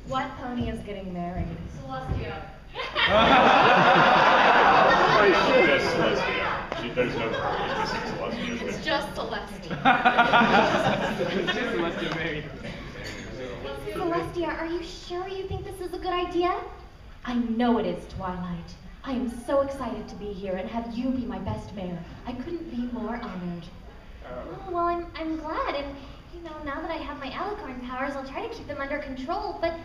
What pony is getting married? Celestia. Just Celestia. There's no pony, just Celestia. It's just Celestia. It's just Celestia married. Celestia, are you sure you think this is a good idea? I know it is, Twilight. I am so excited to be here and have you be my best mare. I couldn't be more honored. Oh, well, I'm glad, and you know, now that I have my alicorn powers, I'll try to keep them under control, but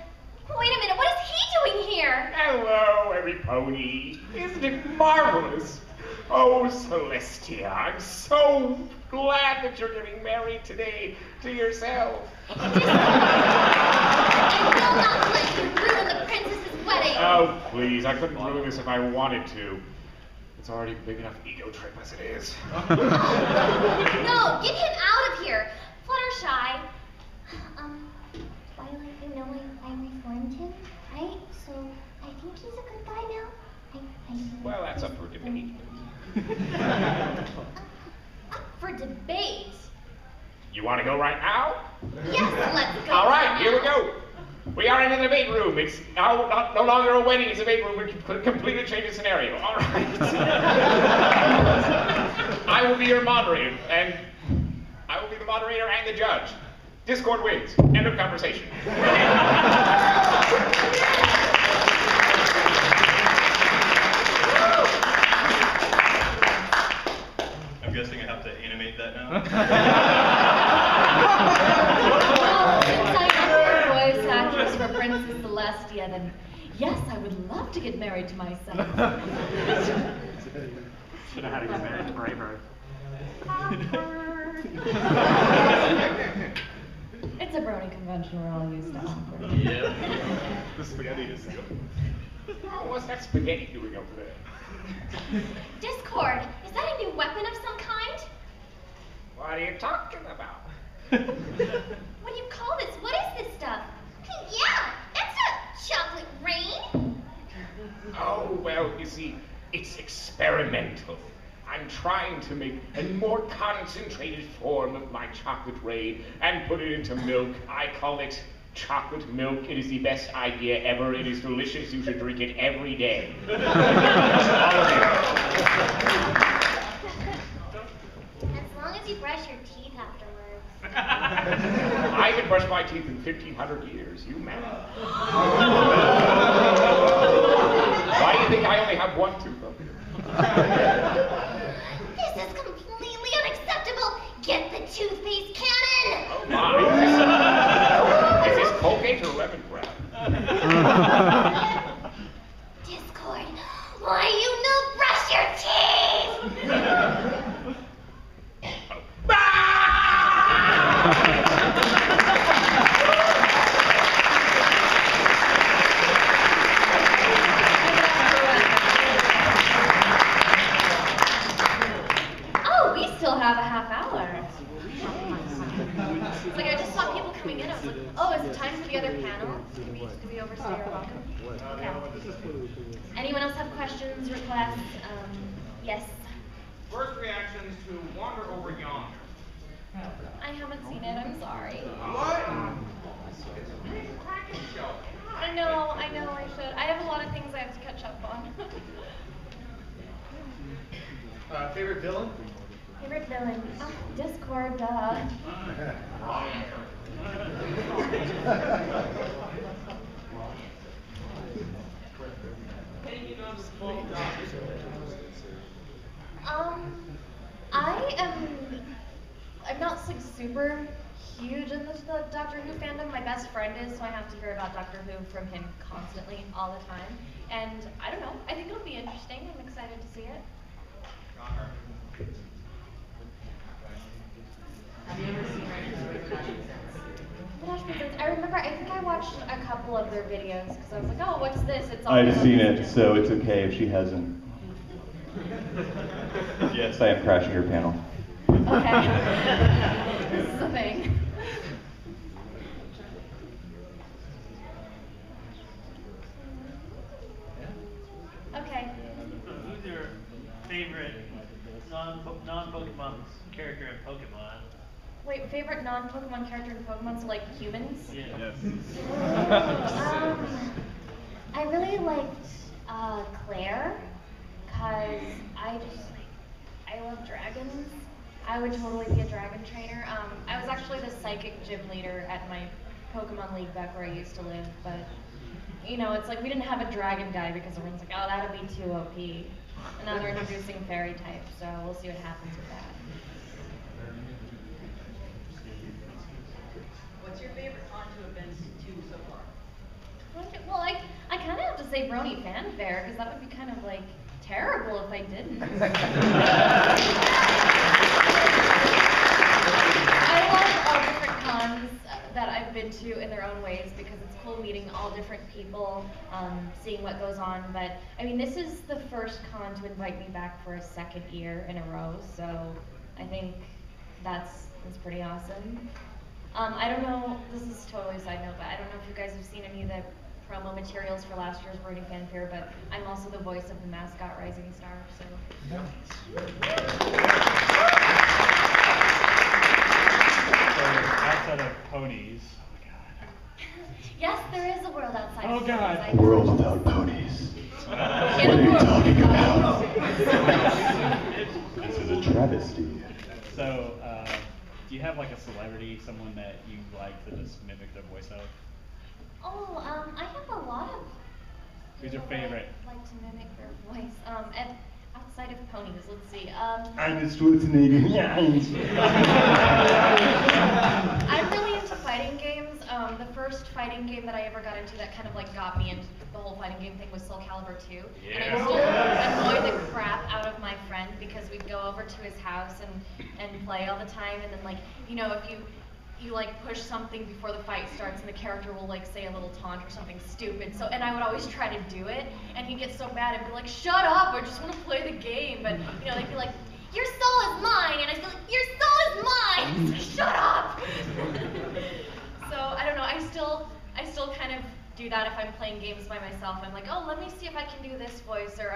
wait a minute, what is he doing here? Hello, every pony. Isn't it marvelous? Oh, Celestia, I'm so glad that you're getting married today to yourself. I will not let you ruin the princess's wedding. Oh, please, I couldn't ruin this if I wanted to. It's already a big enough ego trip as it is. No, get him out of here. Fluttershy. Twilight, you know I reformed him, right? So I think he's a good guy now. Well, that's up for debate. Up for debate? You want to go right now? Yes, let's go. All right, here we go. We are in the debate room. It's now no longer a wedding, it's a debate room. We completely change the scenario. All right. I will be your moderator, and I will be the moderator and the judge. Discord wins. End of conversation. I'm guessing I have to animate that now. Since I am the voice actress for Princess Celestia, then yes, I would love to get married to myself. Should have had to get married to Braveheart. It's a Brony convention we're all used to. Yeah. The spaghetti is Oh, what's that spaghetti doing over there? Discord, is that a new weapon of some kind? What are you talking about? What do you call this? What is this stuff? Yeah, that's not chocolate rain. Oh, well, you see, it's experimental. I'm trying to make a more concentrated form of my chocolate rain and put it into milk. I call it chocolate milk. It is the best idea ever. It is delicious. You should drink it every day. All of you. As long as you brush your teeth afterwards. I haven't brushed my teeth in 1,500 years. You man. Why do you think I only have one tooth up here? This is completely unacceptable. Get the toothpaste cannon. Oh my. Is this Colgate or lemongrass? Discord, why you no brush your teeth? Oh, we still have a half hour. It's like I just saw people coming in. I was like, oh, is it time for the other panel? Do we overstay our welcome? Okay. Anyone else have questions, requests? Yes. First reactions to Wander Over Yonder. I haven't seen it. I'm sorry. What? It's a great cracking show. I know. I should. I have a lot of things I have to catch up on. Favorite villain? Favorite villain? Oh, Discord, duh. I'm not like super huge in the Doctor Who fandom. My best friend is, so I have to hear about Doctor Who from him constantly, all the time. And I don't know, I think it'll be interesting. I'm excited to see it. Have you ever seen I remember, I think I watched a couple of their videos because I was like, oh, what's this? It's all I've seen it, so it's okay if she hasn't. Yes, I am crashing your panel. Okay. This is a thing. Okay. Who's your favorite non-Pokemon character in Pokemon? Wait, favorite non-Pokemon character in Pokemon, so like humans? Yeah. Yes. liked Claire, cause I love dragons. I would totally be a dragon trainer. I was actually the psychic gym leader at my Pokemon League back where I used to live, but you know, it's like we didn't have a dragon guy because everyone's like, oh, that'd be too OP. And now they're introducing fairy types, so we'll see what happens with that. What's your favorite con to have been to so far? Well, I kind of have to say Brony Fanfare, because that would be kind of like terrible if I didn't. I love all different cons that I've been to in their own ways because it's cool meeting all different people, seeing what goes on. But I mean, this is the first con to invite me back for a second year in a row, so I think that's pretty awesome. I don't know, this is totally a side note, but I don't know if you guys have seen any of the promo materials for last year's Brony Fanfare, but I'm also the voice of the mascot Rising Star, so. Outside of ponies, oh my god. Yes, there is a world outside Oh of god. A world without ponies. What are you talking about? This is a travesty. So, do you have like a celebrity, someone that you like to just mimic their voice of? Oh, I have a lot of Who's your people that favorite? I like to mimic their voice. Outside of ponies, let's see. I'm Schwarzenegger. I'm really into fighting games. The first fighting game that I ever got into that kind of like got me into the whole fighting game thing was Soul Calibur 2. And I used to annoy the crap out of my friend because we'd go over to his house and play all the time, and then like, you know, if you like push something before the fight starts and the character will like say a little taunt or something stupid. So, and I would always try to do it, and he'd get so mad and be like, shut up, I just want to play the game. But, you know, they'd be like, your soul is mine, and I'd be like, your soul is mine, like, shut up. So, I don't know, I still kind of do that if I'm playing games by myself. I'm like, oh, let me see if I can do this voice, or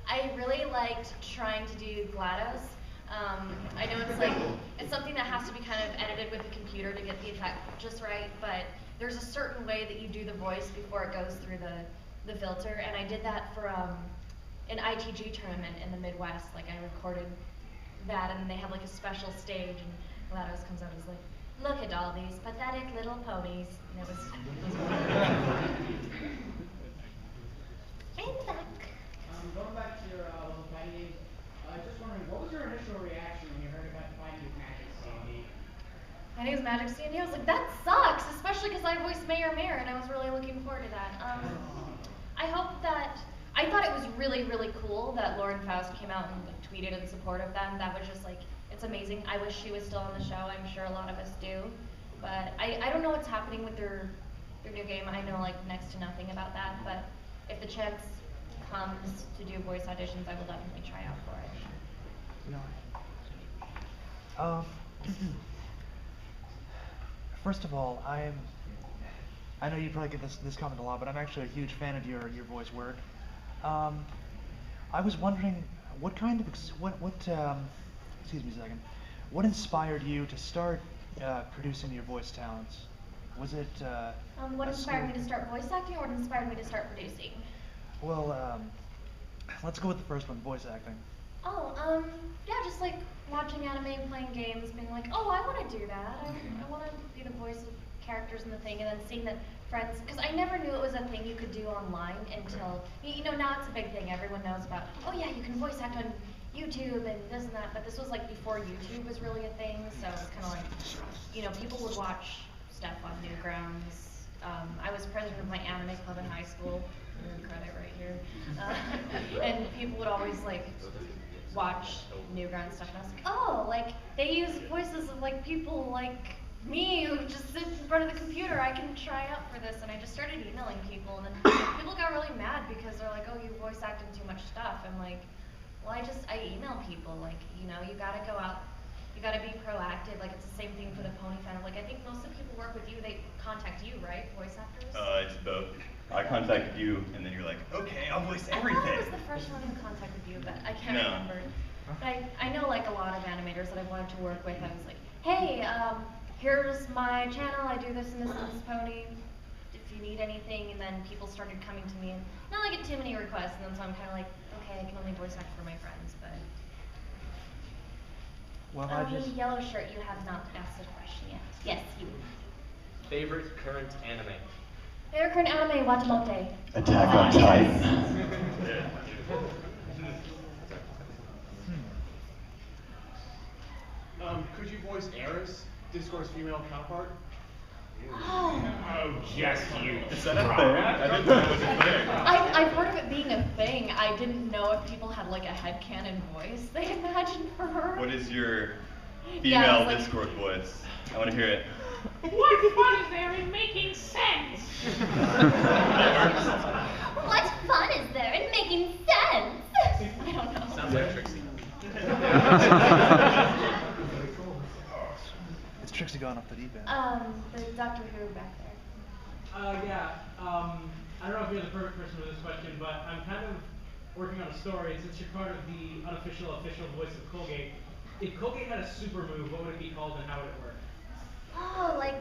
I really liked trying to do GLaDOS. I know it's something that has to be kind of edited with the computer to get the effect just right, but there's a certain way that you do the voice before it goes through the filter, and I did that for an ITG tournament in the Midwest. Like, I recorded that, and they have like a special stage, and GLaDOS comes out as like, look at all these pathetic little ponies, and it was and back. Going back to your fighting games, just wondering, what was your initial reaction when you heard about fighting with Magic C&D? My name is Magic C&D. I was like, that sucks, especially because I voiced Mayor Mayor, and I was really looking forward to that. I thought it was really, really cool that Lauren Faust came out and tweeted in support of them. That was just like, it's amazing. I wish she was still on the show. I'm sure a lot of us do. But I don't know what's happening with their new game. I know like next to nothing about that, but if the chance comes to do voice auditions, I will definitely try out for it. No. First of all, I know you probably get this comment a lot, but I'm actually a huge fan of your voice work. I was wondering what kind of excuse me a second. What inspired you to start producing your voice talents? Was it what inspired me to start voice acting, or what inspired me to start producing? Well, let's go with the first one, voice acting. Oh, yeah, just like watching anime, playing games, being like, oh, I want to do that. I want to be the voice of characters in the thing, and then seeing that friends, because I never knew it was a thing you could do online until, you know, now it's a big thing. Everyone knows about, oh yeah, you can voice act on YouTube and this and that, but this was like before YouTube was really a thing, so it's kind of like, you know, people would watch stuff on Newgrounds. I was president of my anime club in high school, credit right here, and people would always like watch Newgrounds stuff, and I was like, oh, like they use voices of like people like me who just sit in front of the computer. I can try out for this, and I just started emailing people, and then people got really mad because they're like, oh, you voice acted too much stuff. I'm like, well, I email people, like, you know, you gotta go out, you gotta be proactive. Like, it's the same thing for the Pony fan. Like, I think most of the people work with you, they contact you, right, voice actors? It's both. I contacted you, and then you're like, okay, I'll voice everything. I thought I was the first one who contacted you, but I can't remember. But I know like a lot of animators that I've wanted to work with. I was like, hey, here's my channel. I do this and this and this pony. you need anything, and then people started coming to me, and not like too many requests, and then so I'm kind of like, okay, I can only voice act for my friends, but. Well, I just. Yellow shirt, you have not asked a question yet. Yes, you. Favorite current anime? Favorite current anime, Watamote. Attack on Titan. Could you voice Eris, Discord's female counterpart? Oh, just you. Is that a thing? I didn't know it was a thing. I've heard of it being a thing. I didn't know if people had like a headcanon voice they imagined for her. What is your Yeah, female like- Discord voice? I want to hear it. What fun is there in making sense? What fun is there in making sense? I don't know. Sounds like Trixie. It's Trixie going off the deep end. The Doctor Who back there. I don't know if you're the perfect person for this question, but I'm kind of working on a story. Since you're part of the official voice of Colgate, if Colgate had a super move, what would it be called and how would it work? Oh, like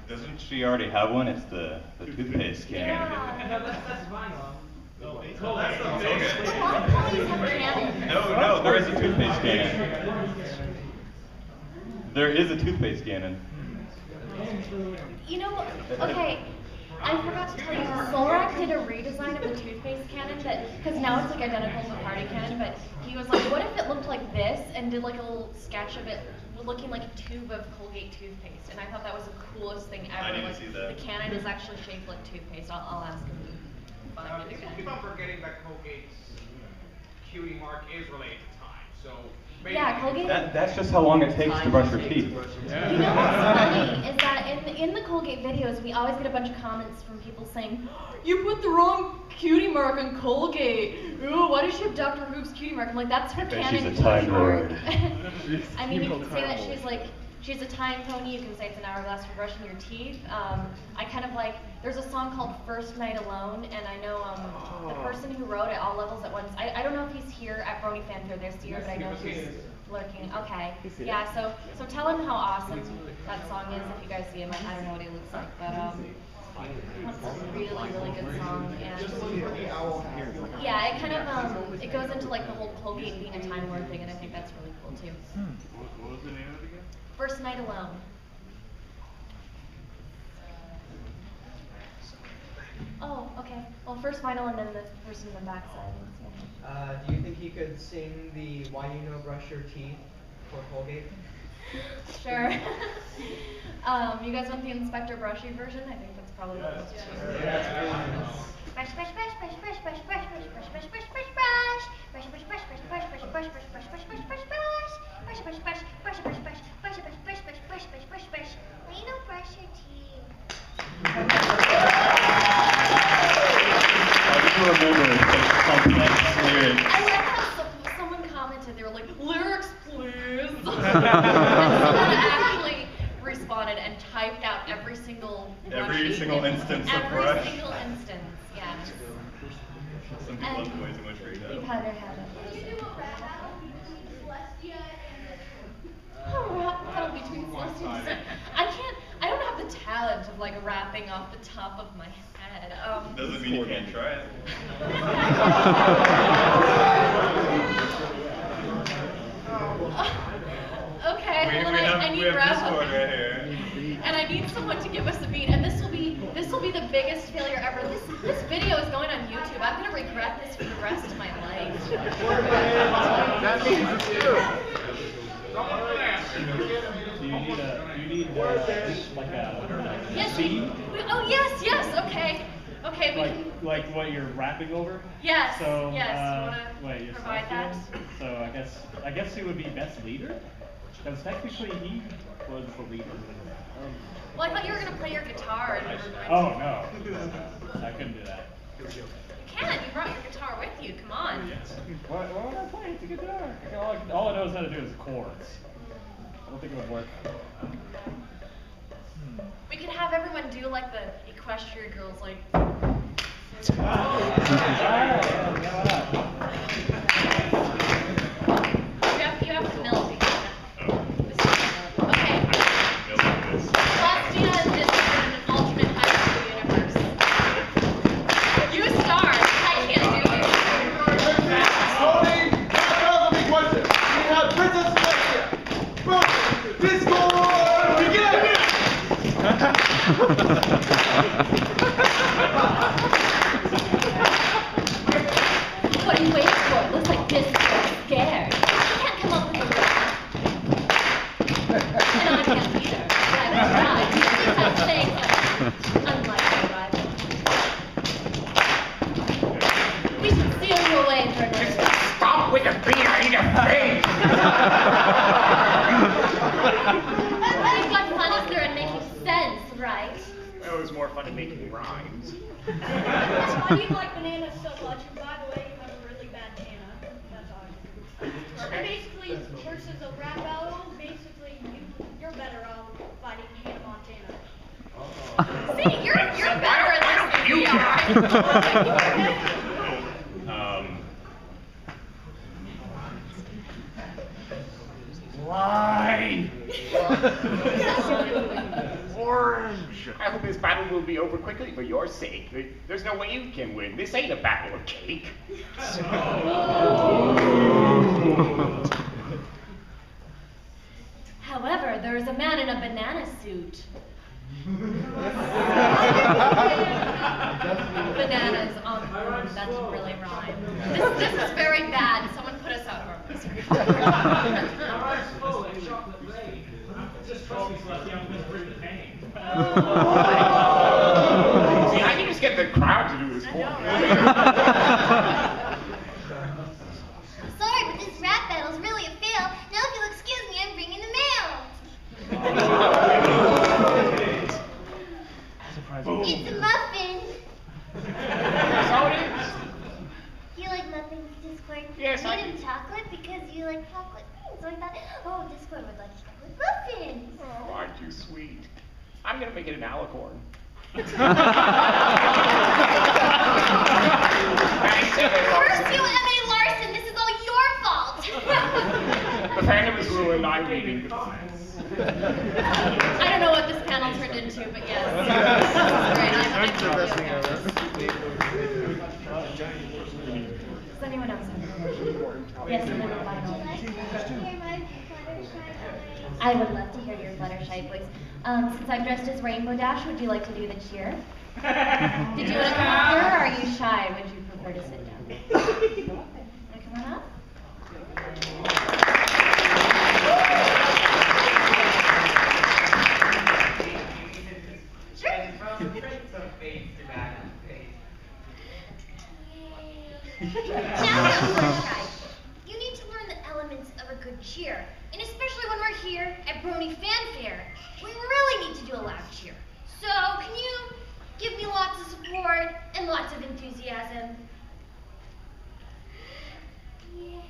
Doesn't she already have one? It's the toothpaste can. Yeah. No, that's vinyl. That's A lot of colleges have canon. No, there is a toothpaste cannon. There is a toothpaste cannon. You know, okay, I forgot to tell you, Zorak did a redesign of the toothpaste cannon because now it's like identical to the party cannon, but he was like, what if it looked like this, and did like a little sketch of it looking like a tube of Colgate toothpaste, and I thought that was the coolest thing ever. I didn't like, see that. The cannon is actually shaped like toothpaste. I'll ask him to find it again. Keep on forgetting that Colgate's cutie mark is related to time, so maybe. Yeah, Colgate. That's just how long it takes to brush your teeth. You know what's funny is that in the Colgate videos, we always get a bunch of comments from people saying, you put the wrong cutie mark on Colgate. Ooh, why does she have Dr. Who's cutie mark? I'm like, that's her Because canon she's a Time mark. Lord. I mean, you can say that she's a time pony. You can say it's an hourglass for brushing your teeth. I kind of like, there's a song called First Night Alone, and I know the person who wrote it, All Levels at Once. I don't know if he's here at Brony Fanfare this year, but I know he's lurking. Okay. Yeah, so tell him how awesome that song is if you guys see him. I don't know what he looks like, but it's a really, really good song. And yeah, it kind of it goes into like the whole Colgate being a Time Lord thing, and I think that's really cool too. What was the name of it again? First Night Alone. Oh, okay. Well, first final and then the person in the backside. Do you think you could sing the Why You Know Brush Your Teeth for Colgate? Sure. You guys want the Inspector Brushy version? I think that's probably what it's Brush, brush, brush, brush, brush, brush, brush, brush, brush, brush, brush, brush, brush. Brush, brush, brush, brush, brush, brush, brush, brush, brush, brush, brush, brush, brush. Brush, brush, brush, brush, brush, brush, brush, brush, brush, brush, brush, brush, brush, brush. Why you don't brush your teeth? I do remember such complex lyrics. I like how someone commented, they were like, lyrics, please. And someone actually responded and typed out every single instance of every brush. single instance, yeah. Some people have way too much free time. We've had it happen. Can you do a rap battle between Celestia and A rap battle between Celestia and Sun. I don't have the talent of like rapping off the top of my head. Doesn't mean you can't try it. Okay, We well then I have need rap. Discord right here. And I need someone to give us a beat. And this will be the biggest failure ever. This video is going on YouTube. I'm gonna regret this for the rest of my life. That means it's true. Do you need like a Yes, beat? yes, okay. Okay, we can. Like what you're rapping over? Yes, So, yes, you wanna wait, you're provide that? So I guess he would be best leader? Because technically he was the leader. Well, I thought you were gonna play your guitar and. Oh no, I couldn't do that. You can. You brought your guitar with you. Come on. Why would I play the guitar? All I know how to do is chords. I don't think it would work. We could have everyone do like the Equestria girls, like. You have to milk it. Okay. Celestia is an alternate high school universe. What are you waiting for? It looks like this girl's scared. You can't come up with a rap. And I can't either. But I will try. You have things unlike my rival. We should steal you away for another. Stop with the beat, I need a face! I think what's fun is they're in making sense, right? It was more fun making rhymes. Why do you like bananas so much? And by the way, you have a really bad banana. That's all. And basically, versus a rap battle, basically, you're better off fighting Hannah Montana. See, you're better at this than we are. Line! Orange! I hope this battle will be over quickly for your sake. There's no way you can win. This ain't a battle of cake. However, there is a man in a banana suit. Bananas on that didn't really rhyme. This is very bad. Someone put us out of our misery. Our eyes full like chocolate rain. Just trust me, Celestia, I'm gonna bring the pain. See, I can just get the crowd to do this for me. Sorry, but this rap battle's really a fail. Now if you'll excuse me, I'm bringing the mail. It's a muffin. So it is. You like muffins, Discord? Yes, I Made of chocolate because you like chocolate beans. So I thought, oh, Discord would like chocolate muffins. Oh, aren't you sweet? I'm gonna make it an alicorn. Curse you, M.A. Larson. This is all your fault. The fandom is ruined. I'm leaving. I don't know what this panel turned into, but yes. This is great. Does anyone else have a question? Yes, and then a final. I would love to hear your Fluttershy voice. Since I'm dressed as Rainbow Dash, would you like to do the cheer? Did you want to come up here, or are you shy? Would you prefer to sit down? Want to come on up? Now, Fluttershy, you need to learn the elements of a good cheer. And especially when we're here at Brony Fanfare, we really need to do a loud cheer. So, can you give me lots of support and lots of enthusiasm? Yay.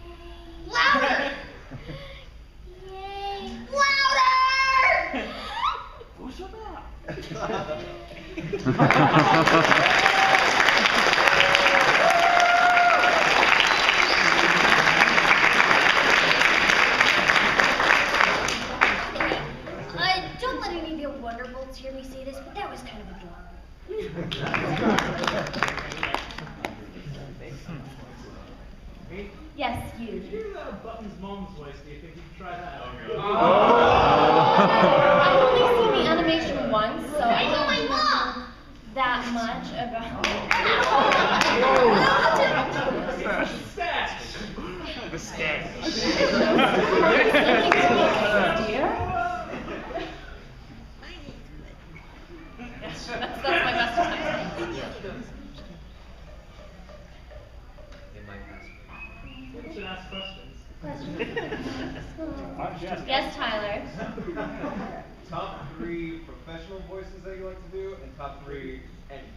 Louder! Yay. Louder! Don't let any of your wonderbolts hear me say this, but that was kind of adorable. Yes, you. Did you hear Button's mom's voice? Do you think you could try that? I've only seen the animation once, so I don't my mom! know that much about The stash. That's my best attempt. You should ask questions. Yes, Tyler. Top 3 professional voices that you like to do, and top 3 anything.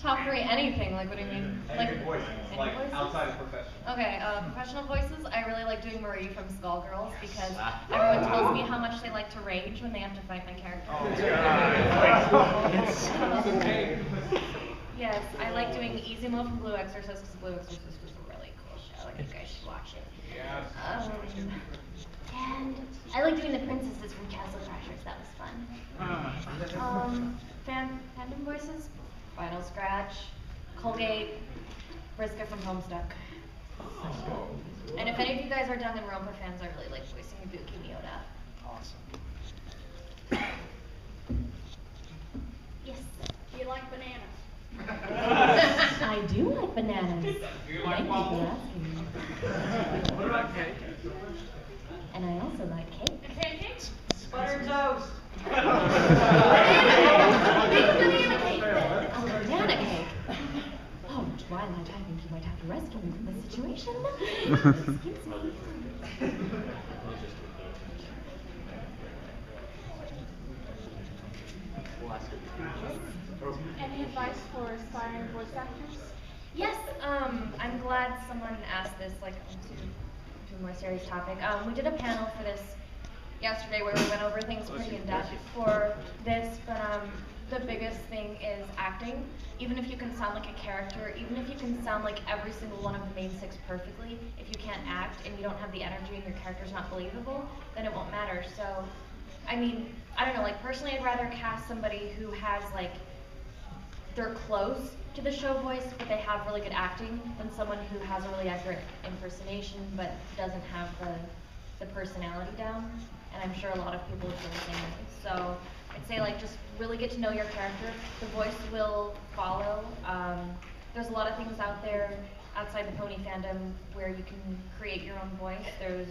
Top 3 anything, like what do you mean? Anything voices, any like voices? outside of professional. Okay, professional voices, I really like doing Marie from Skullgirls because everyone tells me how much they like to rage when they have to fight my character. Yes, I like doing Izumo from Blue Exorcist because Blue Exorcist was a really cool show and you guys should watch it. And I like doing the princesses from Castle Crashers. That was fun. Fandom voices: Final Scratch, Colgate, Briska from Homestuck. And if any of you guys are Danganronpa fans, I really like voicing Ibuki Miyoda. Awesome. Yes. Do you like bananas? I do like bananas. Do you like Thank you bubbles? for asking. What about cake? And I also like cake. And pancakes? Buttered toast. Make a banana cake then. A banana cake. Oh, Twilight, I think you might have to rescue me from this situation. Excuse me. Any advice for aspiring voice actors? Yes, I'm glad someone asked this, like, to a more serious topic. We did a panel for this yesterday where we went over things pretty in depth for this, but the biggest thing is acting. Even if you can sound like a character, even if you can sound like every single one of the main six perfectly, if you can't act and you don't have the energy and your character's not believable, then it won't matter. So, I mean, I don't know, like, personally I'd rather cast somebody who has, like, they're close to the show voice, but they have really good acting, than someone who has a really accurate impersonation, but doesn't have the personality down. And I'm sure a lot of people would feel the same way. So I'd say, like, just really get to know your character. The voice will follow. There's a lot of things out there outside the pony fandom where you can create your own voice. There's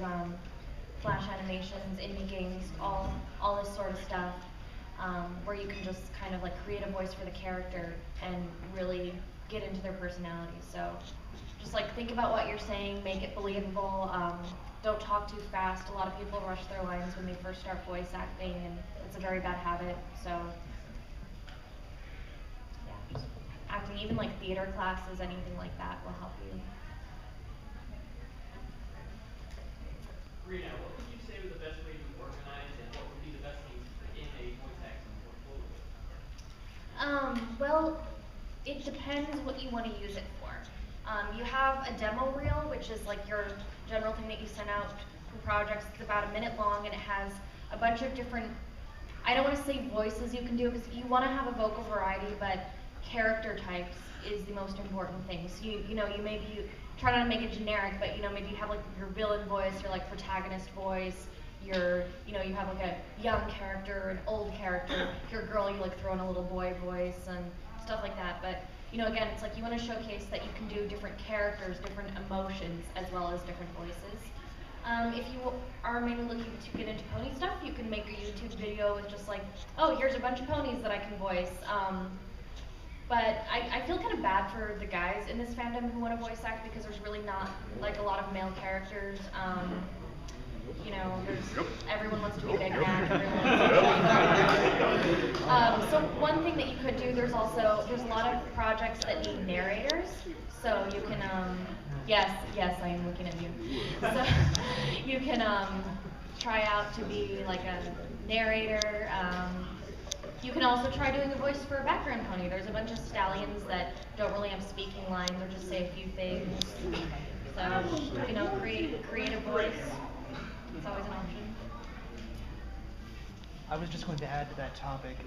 flash animations, indie games, all this sort of stuff. Where you can just kind of like create a voice for the character and really get into their personality. So just like think about what you're saying, make it believable. Don't talk too fast. A lot of people rush their lines when they first start voice acting, and it's a very bad habit. So yeah, just acting, even like theater classes, anything like that will help you. Rita, what would you say was the best way to organize, and what would be the best things to put in a voice acting portfolio? Well, it depends what you want to use it for. You have a demo reel, which is like your general thing that you send out for projects. It's about a minute long, and it has a bunch of different, I don't want to say voices you can do, because you want to have a vocal variety, but character types is the most important thing. So you know, you maybe try not to make it generic, but you know, maybe you have like your villain voice, your like protagonist voice, you have like a young character, an old character. If you're a girl, you like throw in a little boy voice and stuff like that. But you know, again, it's like you want to showcase that you can do different characters, different emotions, as well as different voices. If you are mainly looking to get into pony stuff, you can make a YouTube video with just like, oh, here's a bunch of ponies that I can voice. But I feel kind of bad for the guys in this fandom who want to voice act, because there's really not like a lot of male characters. You know, everyone wants to be Big Mac. So one thing that you could do, there's a lot of projects that need narrators. So you can, yes, I am looking at you. So you can try out to be like a narrator. You can also try doing a voice for a background pony. There's a bunch of stallions that don't really have speaking lines or just say a few things. So, you know, create a voice. It's always an option. I was just going to add to that topic.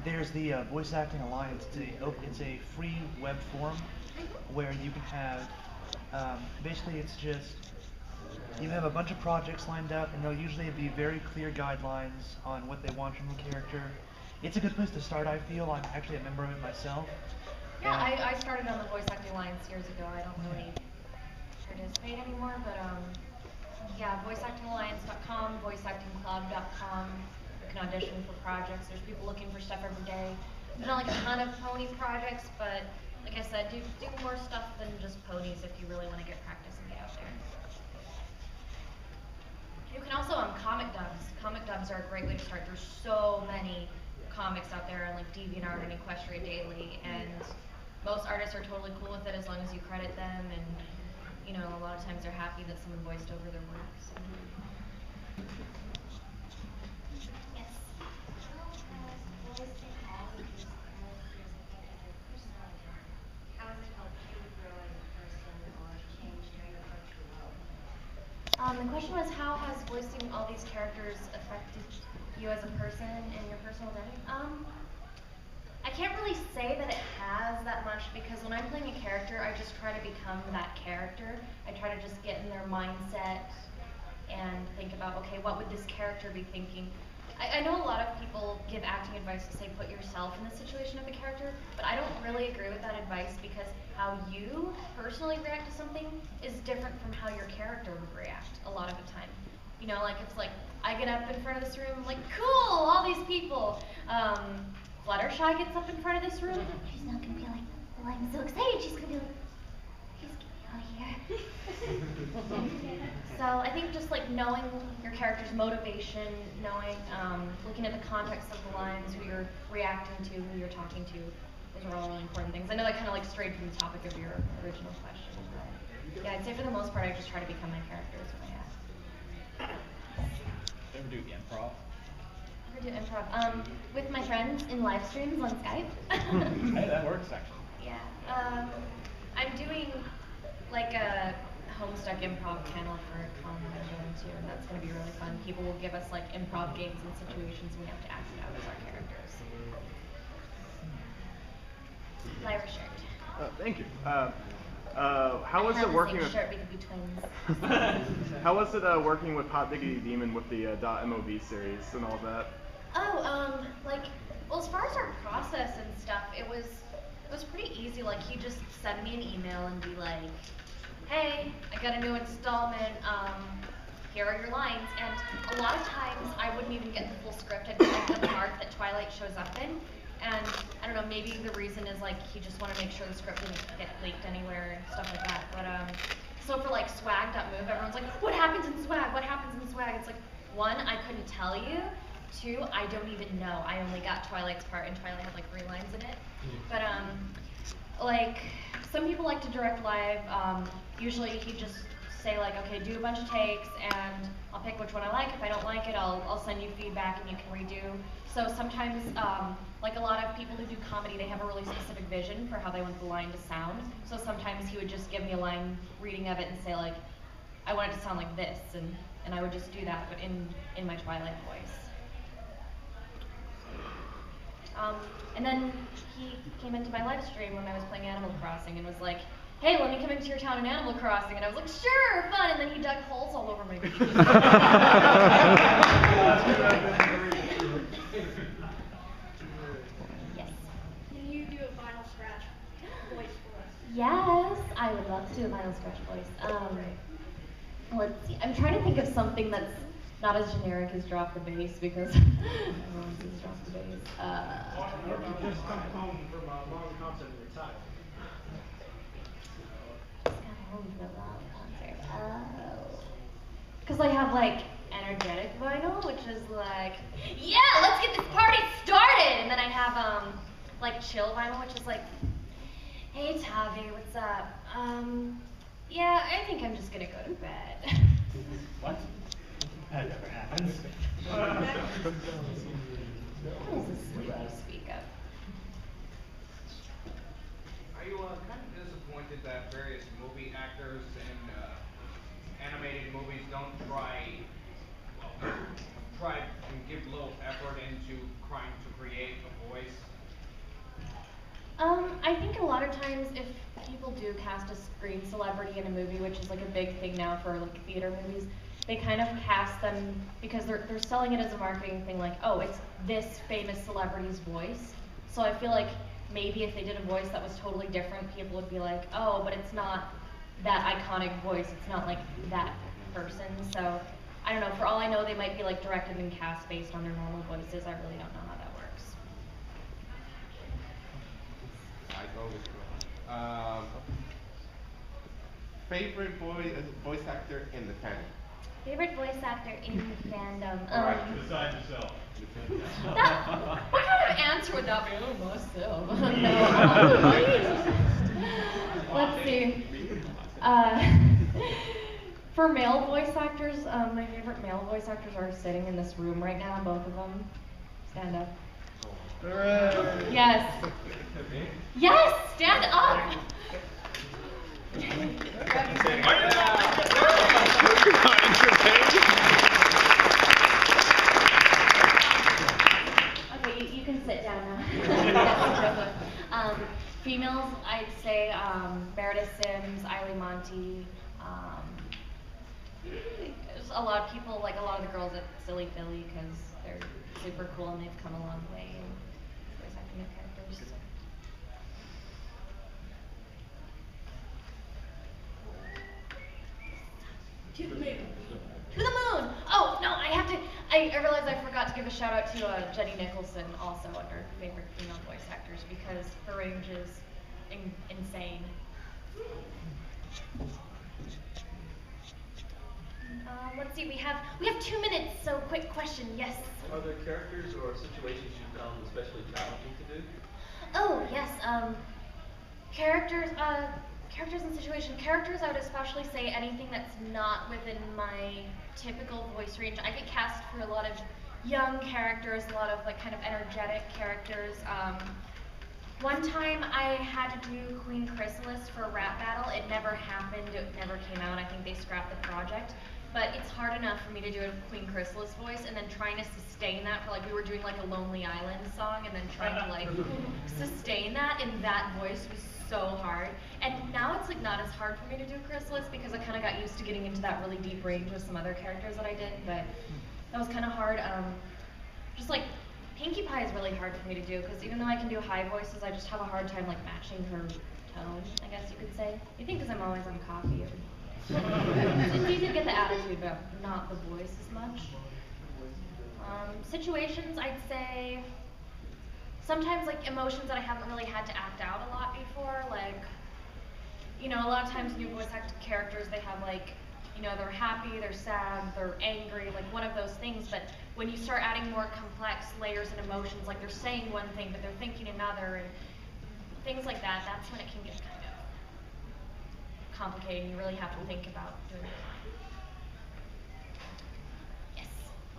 There's the Voice Acting Alliance. It's a free web forum where you can have, basically it's just, you have a bunch of projects lined up, and there'll usually be very clear guidelines on what they want from the character. It's a good place to start, I feel. I'm actually a member of it myself. Yeah, I started on the Voice Acting Alliance years ago. I don't really participate anymore, but yeah, voiceactingalliance.com, voiceactingclub.com. You can audition for projects. There's people looking for stuff every day. There's not like a ton of pony projects, but like I said, do more stuff than just ponies if you really want to get practice and get out there. You can also comic dubs. Comic dubs are a great way to start. There's so many comics out there on like DeviantArt and Equestria Daily, and most artists are totally cool with it as long as you credit them, and you know, a lot of times they're happy that someone voiced over their work. So. Yes. How has it helped you grow as a person or changed how you approach the world? The question was, how has voicing all these characters affected you as a person and your personal identity? I can't really say that it has that much, because when I'm playing a character, I just try to become that character. I try to just get in their mindset and think about, okay, what would this character be thinking? I know a lot of people give acting advice to say put yourself in the situation of the character, but I don't really agree with that advice because how you personally react to something is different from how your character would react a lot of the time. You know, like it's like I get up in front of this room, like cool, all these people. Fluttershy gets up in front of this room. She's not gonna be like, well, I'm so excited. She's gonna be like, please get me out of here. So I think just like knowing your character's motivation, knowing, looking at the context of the lines, who you're reacting to, who you're talking to, those are all really important things. I know that kind of like strayed from the topic of your original question. But yeah, I'd say for the most part, I just try to become my characters when I act. Ever do improv? Ever do improv? With my friends in live streams on Skype. Hey, that works actually. Yeah. I'm doing like a Homestuck improv channel for a con that I'm going to, and that's going to be really fun. People will give us like improv games and situations, and we have to act it out as our characters. Lyra shirt. Thank you. How was it working with? Shirt, we could be twins. How was it working with Hot Diggity Demon with the .mov series and all that? Oh, like, well, as far as our process and stuff, it was pretty easy. Like, he'd just send me an email and be like, hey, I got a new installment, here are your lines. And a lot of times I wouldn't even get the full script. I'd get like the part that Twilight shows up in. And I don't know, maybe the reason is like he just wanted to make sure the script didn't get leaked anywhere and stuff like that. But so for like swag.move, everyone's like, what happens in swag? What happens in swag? It's like, one, I couldn't tell you. Two, I don't even know. I only got Twilight's part, and Twilight had like 3 lines in it. But like some people like to direct live. Usually he'd just say like, okay, do a bunch of takes, and I'll pick which one I like. If I don't like it, I'll send you feedback, and you can redo. So sometimes, like a lot of people who do comedy, they have a really specific vision for how they want the line to sound. So sometimes he would just give me a line reading of it and say like, I want it to sound like this, and I would just do that, but in my Twilight voice. And then he came into my live stream when I was playing Animal Crossing and was like, hey, let me come into your town in Animal Crossing. And I was like, sure, fun. And then he dug holes all over my beach. Yes. Can you do a vinyl scratch voice for us? Yes, I would love to do a vinyl scratch voice. Let's see. I'm trying to think of something that's not as generic as drop the bass because everyone says drop the bass. You just come home from a long concert and retired. Just got home from a long concert. Because I have like energetic vinyl, which is like, yeah, let's get this party started. And then I have like chill vinyl, which is like, hey Tavi, what's up? Yeah, I think I'm just gonna go to bed. What? That never happens. What is this you speak of? Are you kind of disappointed that various movie actors in animated movies don't try and give a little effort into trying to create a voice? I think a lot of times if people do cast a screen celebrity in a movie, which is like a big thing now for like theater movies, they kind of cast them because they're selling it as a marketing thing, like, oh, it's this famous celebrity's voice. So I feel like maybe if they did a voice that was totally different, people would be like, oh, but it's not that iconic voice, it's not like that person. So I don't know, for all I know, they might be like directed and cast based on their normal voices. I really don't know how that works. Favorite voice actor in the fandom? Favorite voice actor in the fandom? Besides yourself. What kind of answer would that be? Oh, myself. No. Let's see. For male voice actors, my favorite male voice actors are sitting in this room right now, both of them. Stand up. Hooray. Yes. Yes, stand up. Okay, you can sit down now. Females, I'd say Meredith Sims, Eileen Monty. There's a lot of people, like a lot of the girls at Silly Philly, because they're super cool, and they've come a long way in voice acting new characters. So. To the moon. To the moon! Oh, no, I realized I forgot to give a shout out to Jenny Nicholson, also under favorite female voice actors, because her range is insane. Let's see, we have 2 minutes, so quick question, yes? Are there characters or situations you found especially challenging to do? Oh, yes, characters and situations. Characters, I would especially say anything that's not within my typical voice range. I get cast for a lot of young characters, a lot of like kind of energetic characters. One time I had to do Queen Chrysalis for a rap battle. It never happened, it never came out. I think they scrapped the project. But it's hard enough for me to do a Queen Chrysalis voice and then trying to sustain that for like, we were doing like a Lonely Island song and then trying to like sustain that in that voice was so hard. And now it's like not as hard for me to do Chrysalis because I kind of got used to getting into that really deep range with some other characters that I did, but that was kind of hard. Just like Pinkie Pie is really hard for me to do because even though I can do high voices, I just have a hard time like matching her tone, I guess you could say. You think because I'm always on coffee. It's easy to get the attitude, but not the voice as much. Situations, I'd say sometimes like emotions that I haven't really had to act out a lot before, like, you know, a lot of times when you voice act characters, they have like, you know, they're happy, they're sad, they're angry, like one of those things, but when you start adding more complex layers and emotions, like they're saying one thing, but they're thinking another, and things like that, that's when it can get kind of complicated, and you really have to think about doing it. Yes?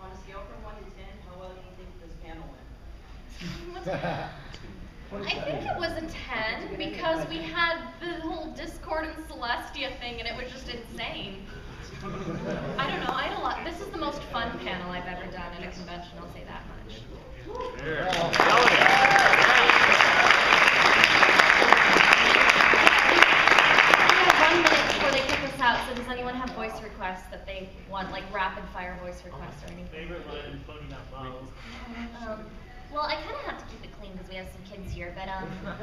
On a scale from 1 to 10, how well do you think this panel went? I think it was a 10 because we had the whole Discord and Celestia thing and it was just insane. I don't know, I had a lot. This is the most fun panel I've ever done at a convention, I'll say that much. We have 1 minute before they kick us out, so does anyone have voice requests that they want, like rapid fire voice requests or anything? Favorite line, floating out bottles. Well, I kind of have to keep it clean because we have some kids here, but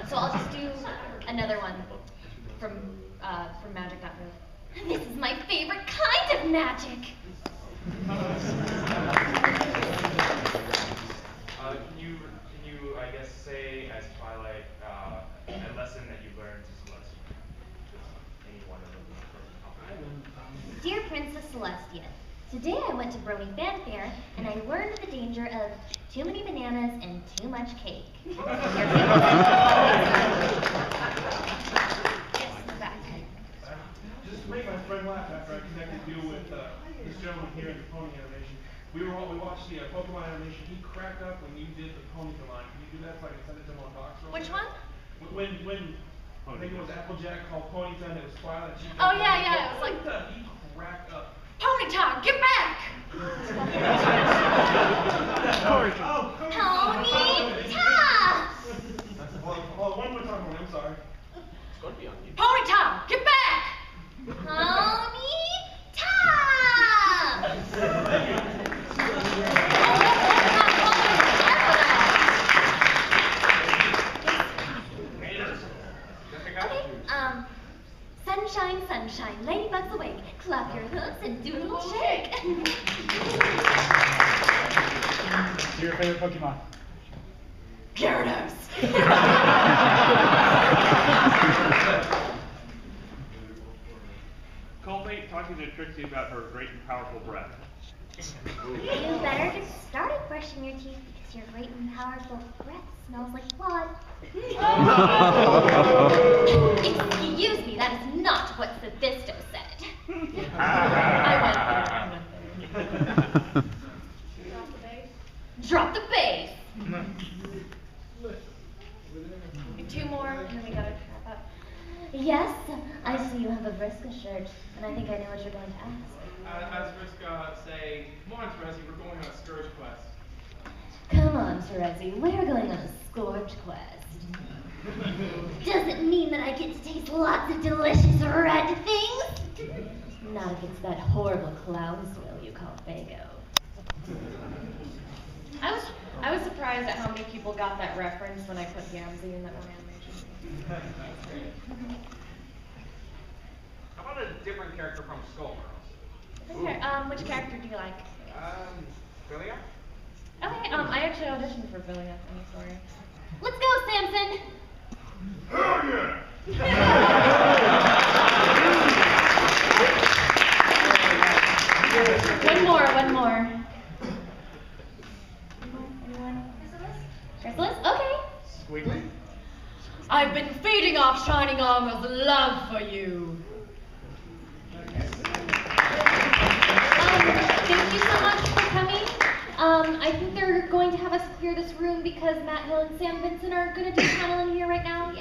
so I'll just do another one from Magic.move. This is my favorite kind of magic. Can you I guess say as Twilight a lesson that you learned to Celestia? Just any one of them. Dear Princess Celestia, today I went to Brony Fanfare and I learned the danger of too many bananas and too much cake. Yes, in the back. Just to make my friend laugh after I connected you with this gentleman here in the pony animation. We watched the Pokemon animation. He cracked up when you did the Ponyta line. Can you do that so I can send it to him on Box Roll? Which one? When I think it was Applejack called Ponyta and it was Twilight. Oh yeah, it was like he cracked up. Ponyta, get back! Oh, Ponyta! One more time, I'm sorry. It's going to be on you. Ponyta, get back! Ponyta! Sunshine, sunshine, ladybugs awake. Clap your hooves and do a little shake. What's your favorite Pokemon? Gyarados. Cultivate talking to Trixie about her great and powerful breath. You better get started brushing your teeth because your great and powerful breath smells like blood. Excuse me, that is not what Sophisto said. I went there. Drop the bass. Two more, and then we gotta wrap up. Yes, I see you have a Vriska shirt, and I think I know what you're going to ask. As Vriska say, come on, Terezi, we're going on a Scourge quest. Come on, Terezi, we're going on a Scourge quest. Does it mean that I get to taste lots of delicious red things? Not if it's that horrible clown swill you call Fago. I was surprised at how many people got that reference when I put Gamzee in that one animation. That's great. How about a different character from Skullgirls? Okay, which character do you like? Philia? Okay, I actually auditioned for Philia, funny story. Let's go, Samson! Hell yeah! One more. Anyone? Chrysalis? Okay. Squiggly? I've been feeding off Shining Armor's love for you. Thank you so much for coming. I think they're going to have us clear this room because Matt Hill and Sam Vincent are going to do paneling here right now.